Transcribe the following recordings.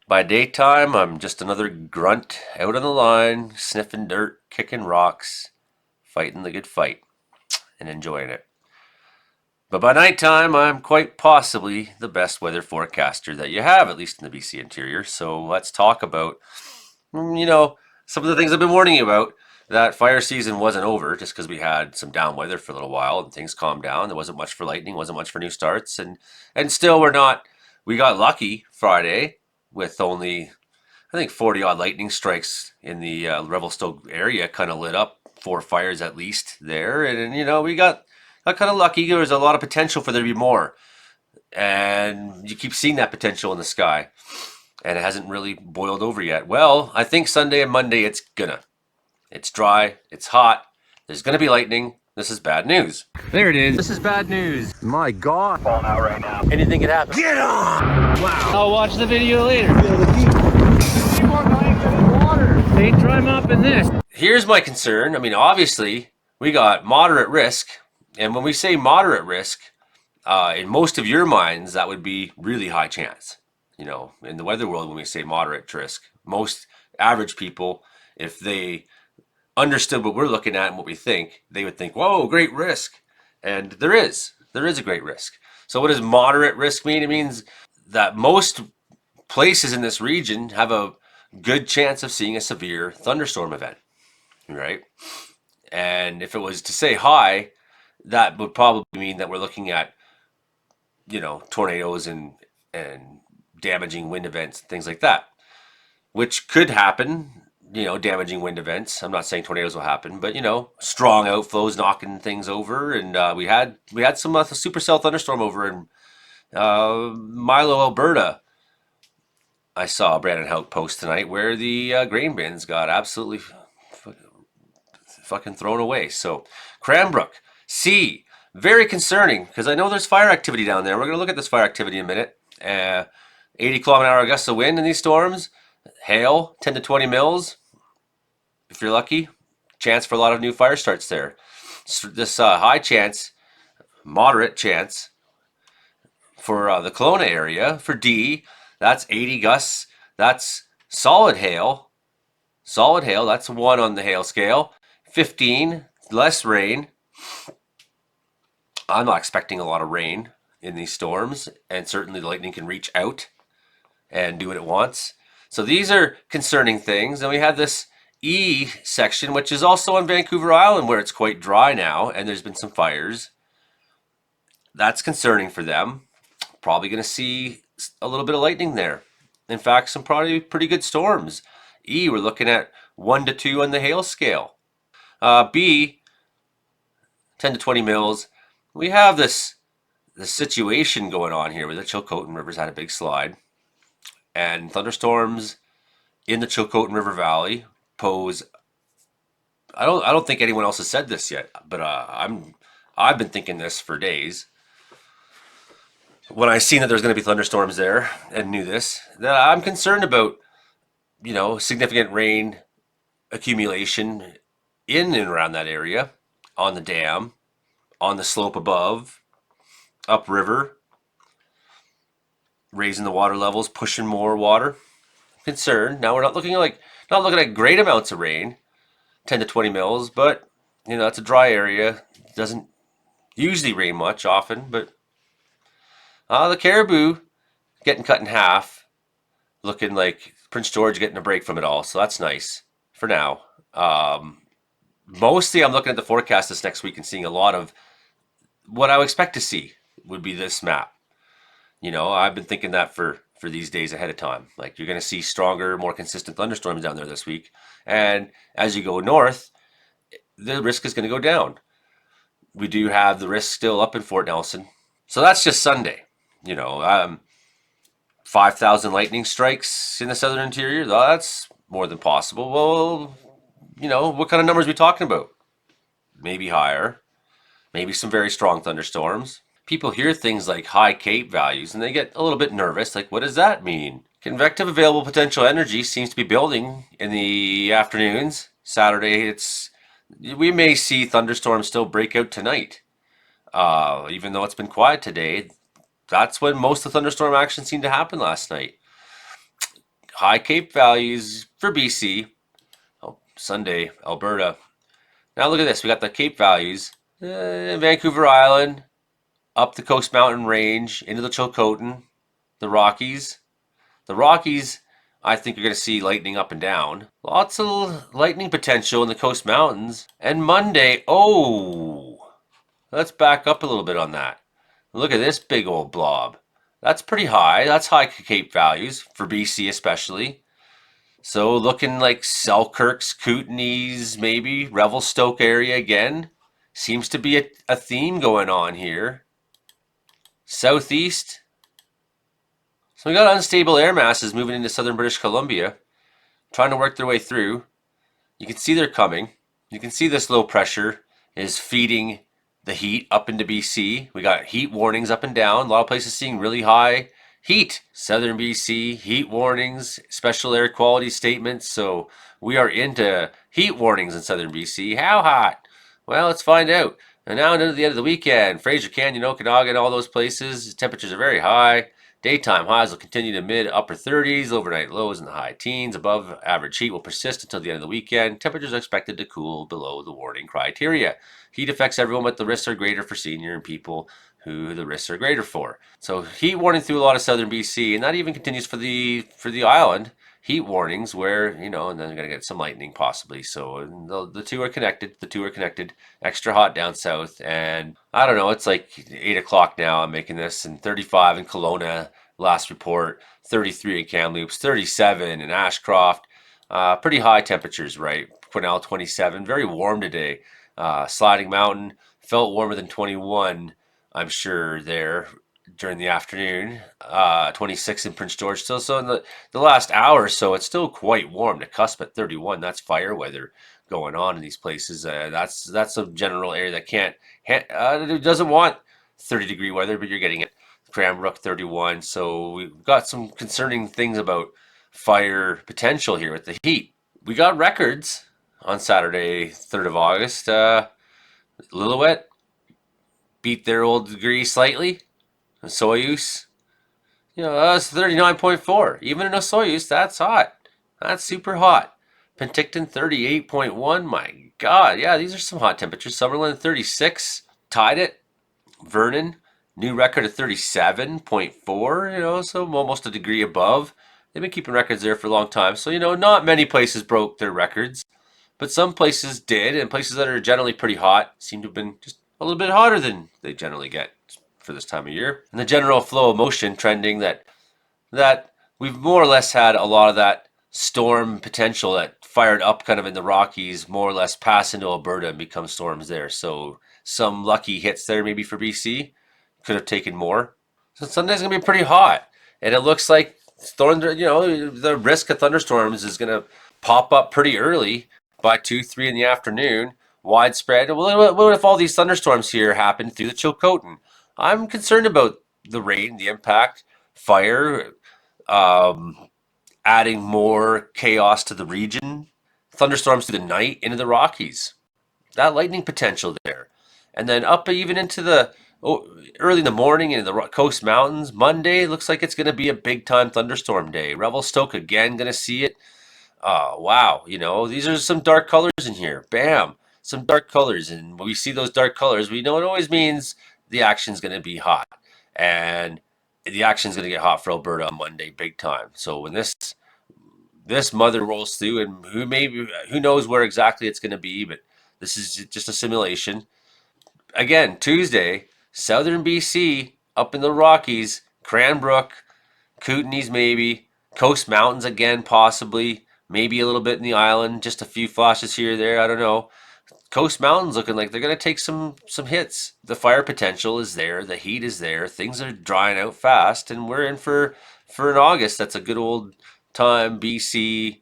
By daytime, I'm just another grunt out on the line, sniffing dirt, kicking rocks, fighting the good fight, and enjoying it. But by nighttime, I'm quite possibly the best weather forecaster that you have, at least in the BC interior. So let's talk about, some of the things I've been warning you about. That fire season wasn't over just because we had some down weather for a little while and things calmed down. There wasn't much for lightning, wasn't much for new starts, and still we're not. We got lucky Friday with only I think 40 odd lightning strikes in the Revelstoke area kind of lit up 4 fires at least there. And, we got kind of lucky. There was a lot of potential for there to be more. And you keep seeing that potential in the sky. And it hasn't really boiled over yet. Well, I think Sunday and Monday it's gonna. It's dry, it's hot, there's gonna be lightning. This is bad news. There it is. This is bad news. My God. Falling out right now. Anything could happen. Get on! Wow. I'll watch the video later. They dry mopping this. Here's my concern. I mean, obviously, we got moderate risk. And when we say moderate risk, in most of your minds, that would be really high chance. In the weather world, when we say moderate risk, most average people, if they understood what we're looking at and what we think, they would think, whoa, great risk. And there is a great risk. So what does moderate risk mean? It means that most places in this region have a good chance of seeing a severe thunderstorm event, right? And if it was to say high, that would probably mean that we're looking at, tornadoes and damaging wind events, things like that, which could happen, damaging wind events. I'm not saying tornadoes will happen, but, strong outflows knocking things over. And we had some supercell thunderstorm over in Milo, Alberta. I saw Brandon Hauk post tonight where the grain bins got absolutely fucking thrown away. So Cranbrook, C, very concerning because I know there's fire activity down there. We're going to look at this fire activity in a minute. 80-kilometer-an-hour gusts of wind in these storms. Hail, 10 to 20 mils. If you're lucky, chance for a lot of new fire starts there. This high chance, moderate chance for the Kelowna area. For D, that's 80 gusts. That's solid hail. Solid hail, that's 1 on the hail scale. 15, less rain. I'm not expecting a lot of rain in these storms, and certainly the lightning can reach out and do what it wants. So these are concerning things. And we have this E section, which is also on Vancouver Island, where it's quite dry now, and there's been some fires. That's concerning for them. Probably going to see a little bit of lightning there. In fact, some probably pretty good storms. E, we're looking at 1 to 2 on the hail scale. B, 10 to 20 mils. We have the situation going on here where the Chilcotin River's had a big slide. And thunderstorms in the Chilcotin River Valley pose. I don't think anyone else has said this yet, but I've been thinking this for days. When I seen that there's going to be thunderstorms there and knew this, that I'm concerned about, significant rain accumulation in and around that area, on the dam, on the slope above, upriver, raising the water levels, pushing more water. Concerned. Now we're not looking at great amounts of rain, 10 to 20 mils, but that's a dry area. It doesn't usually rain much often, but the Caribou getting cut in half, looking like Prince George getting a break from it all. So that's nice for now. Mostly I'm looking at the forecast this next week and seeing a lot of what I would expect to see would be this map. I've been thinking that for these days ahead of time. Like, you're going to see stronger, more consistent thunderstorms down there this week. And as you go north, the risk is going to go down. We do have the risk still up in Fort Nelson. So that's just Sunday. 5,000 lightning strikes in the southern interior. That's more than possible. Well, what kind of numbers are we talking about? Maybe higher. Maybe some very strong thunderstorms. People hear things like high CAPE values and they get a little bit nervous. Like, what does that mean? Convective available potential energy seems to be building in the afternoons. Saturday, we may see thunderstorms still break out tonight. Even though it's been quiet today, that's when most of the thunderstorm action seemed to happen last night. high Cape values for BC. Oh, Sunday, Alberta. Now look at this. We got the Cape values. Vancouver Island, up the Coast Mountain Range, into the Chilcotin, the Rockies. The Rockies, I think you're going to see lightning up and down. Lots of lightning potential in the Coast Mountains. And Monday, oh, let's back up a little bit on that. Look at this big old blob. That's pretty high. That's high Cape values for BC especially. So looking like Selkirk's, Kootenays, maybe Revelstoke area again. Seems to be a theme going on here. Southeast. So we got unstable air masses moving into southern British Columbia, trying to work their way through. You can see they're coming. You can see this low pressure is feeding the heat up into BC. We got heat warnings up and down. A lot of places seeing really high heat. Southern BC, heat warnings, special air quality statements. So we are into heat warnings in southern BC. How hot? Well, let's find out. And now into the end of the weekend, Fraser Canyon, Okanagan, all those places, temperatures are very high. Daytime highs will continue to mid-upper 30s. Overnight lows in the high teens. Above average heat will persist until the end of the weekend. Temperatures are expected to cool below the warning criteria. Heat affects everyone, but the risks are greater for senior and people who the risks are greater for. So heat warning through a lot of southern BC, and that even continues for the island. Heat warnings where, and then you're going to get some lightning possibly. So the two are connected. The two are connected. Extra hot down south. And I don't know, it's like 8 o'clock now. I'm making this. And 35 in Kelowna, last report. 33 in Kamloops. 37 in Ashcroft. Pretty high temperatures, right? Quesnel 27. Very warm today. Sliding Mountain felt warmer than 21, I'm sure, there during the afternoon. 26 in Prince George still. So in the last hour or so, it's still quite warm. The cusp at 31. That's fire weather going on in these places. That's a general area that it doesn't want 30-degree weather, but you're getting it. Cranbrook 31. So we've got some concerning things about fire potential here with the heat. We got records on Saturday, 3rd of August. Lillooet beat their old degree slightly. Soyuz, that's 39.4. Even in a Soyuz, that's hot. That's super hot. Penticton 38.1. My God, yeah, these are some hot temperatures. Summerland 36, tied it. Vernon, new record of 37.4. So almost a degree above. They've been keeping records there for a long time. So not many places broke their records, but some places did, and places that are generally pretty hot seem to have been just a little bit hotter than they generally get for this time of year. And the general flow of motion trending that we've more or less had a lot of that storm potential that fired up kind of in the Rockies more or less pass into Alberta and become storms there. So some lucky hits there maybe for BC. Could have taken more. So Sunday's going to be pretty hot. And it looks like the risk of thunderstorms is going to pop up pretty early by 2, 3 in the afternoon. Widespread. What if all these thunderstorms here happen through the Chilcotin? I'm concerned about the rain, the impact, fire, adding more chaos to the region, thunderstorms through the night into the Rockies. That lightning potential there. And then up even into the early in the morning in the Coast Mountains. Monday looks like it's going to be a big time thunderstorm day. Revelstoke again going to see it. Wow. These are some dark colors in here. Bam. Some dark colors. And when we see those dark colors, we know it always means the action's going to be hot, and the action's going to get hot for Alberta on Monday, big time. So when this mother rolls through, and who knows where exactly it's going to be, but this is just a simulation. Again, Tuesday, southern BC, up in the Rockies, Cranbrook, Kootenays maybe, Coast Mountains again possibly, maybe a little bit in the island, just a few flashes here or there, I don't know. Coast Mountains looking like they're going to take some hits. The fire potential is there. The heat is there. Things are drying out fast. And we're in for an August. That's a good old time BC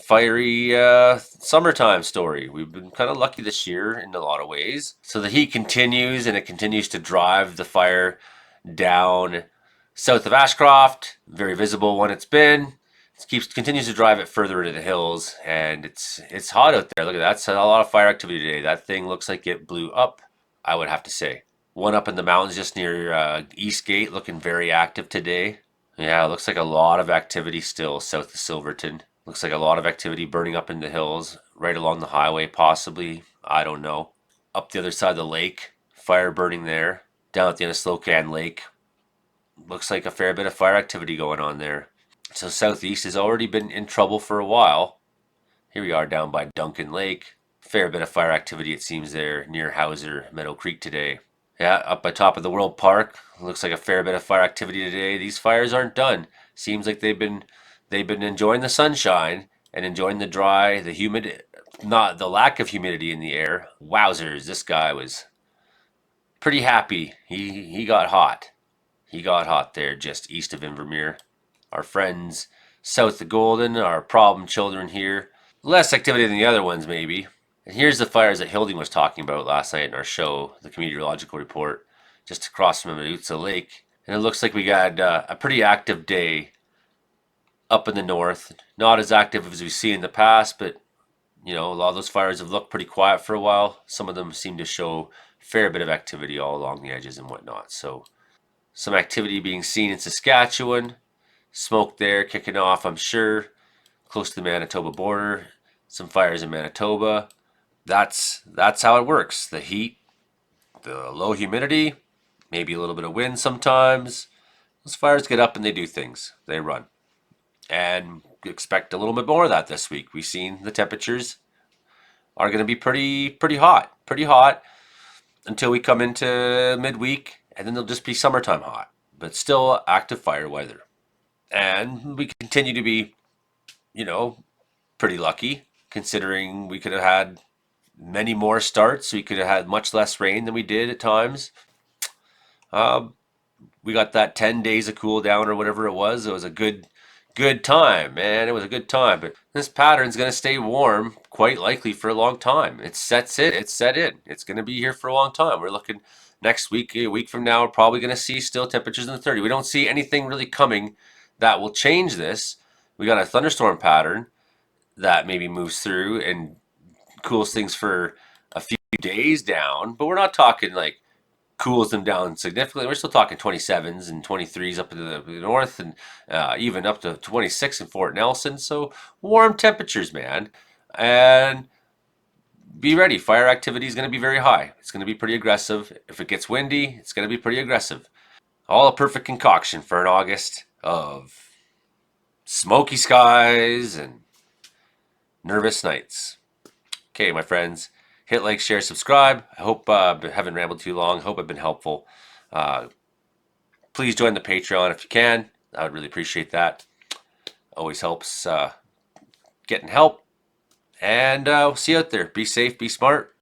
fiery summertime story. We've been kind of lucky this year in a lot of ways. So the heat continues, and it continues to drive the fire down south of Ashcroft. Very visible when it's been. Continues to drive it further into the hills, and it's hot out there. Look at that. That's a lot of fire activity today. That thing looks like it blew up, I would have to say. One up in the mountains just near Eastgate, looking very active today. Yeah, it looks like a lot of activity still south of Silverton. Looks like a lot of activity burning up in the hills, right along the highway, possibly. I don't know. Up the other side of the lake, fire burning there. Down at the end of Slocan Lake, looks like a fair bit of fire activity going on there. So Southeast has already been in trouble for a while. Here we are down by Duncan Lake. Fair bit of fire activity, it seems, there near Hauser, Meadow Creek today. Yeah, up by top of the World Park. Looks like a fair bit of fire activity today. These fires aren't done. Seems like they've been enjoying the sunshine and enjoying the dry, the humid, not the lack of humidity in the air. Wowzers, this guy was pretty happy. He got hot. He got hot there just east of Invermere. Our friends south of Golden, our problem children here. Less activity than the other ones, maybe. And here's the fires that Hilding was talking about last night in our show, the meteorological report, just across from Medusa Lake. And it looks like we got a pretty active day up in the north. Not as active as we've seen in the past, but a lot of those fires have looked pretty quiet for a while. Some of them seem to show a fair bit of activity all along the edges and whatnot. So some activity being seen in Saskatchewan. Smoke there kicking off, I'm sure, close to the Manitoba border. Some fires in Manitoba. That's how it works. The heat, the low humidity, maybe a little bit of wind sometimes. Those fires get up and they do things. They run. And expect a little bit more of that this week. We've seen the temperatures are going to be pretty hot until we come into midweek, and then they'll just be summertime hot, but still active fire weather. And we continue to be, pretty lucky considering we could have had many more starts. We could have had much less rain than we did at times. Um, we got that 10 days of cool down or whatever it was. It was a good time, man. It was a good time. But this pattern's going to stay warm quite likely for a long time. It's set in. It's going to be here for a long time. We're looking next week, a week from now, we're probably going to see still temperatures in the 30. We don't see anything really coming that will change this. We got a thunderstorm pattern that maybe moves through and cools things for a few days down, but we're not talking like cools them down significantly. We're still talking 27s and 23s up in the north, and even up to 26 in Fort Nelson. So warm temperatures, man. And be ready. Fire activity is going to be very high. It's going to be pretty aggressive. If it gets windy, it's going to be pretty aggressive. All a perfect concoction for an August of smoky skies and nervous nights. Okay, my friends, hit like, share, subscribe. I hope I haven't rambled too long. Hope I've been helpful. Uh, please join the Patreon if you can. I would really appreciate that. Always helps getting help. And see you out there. Be safe, be smart.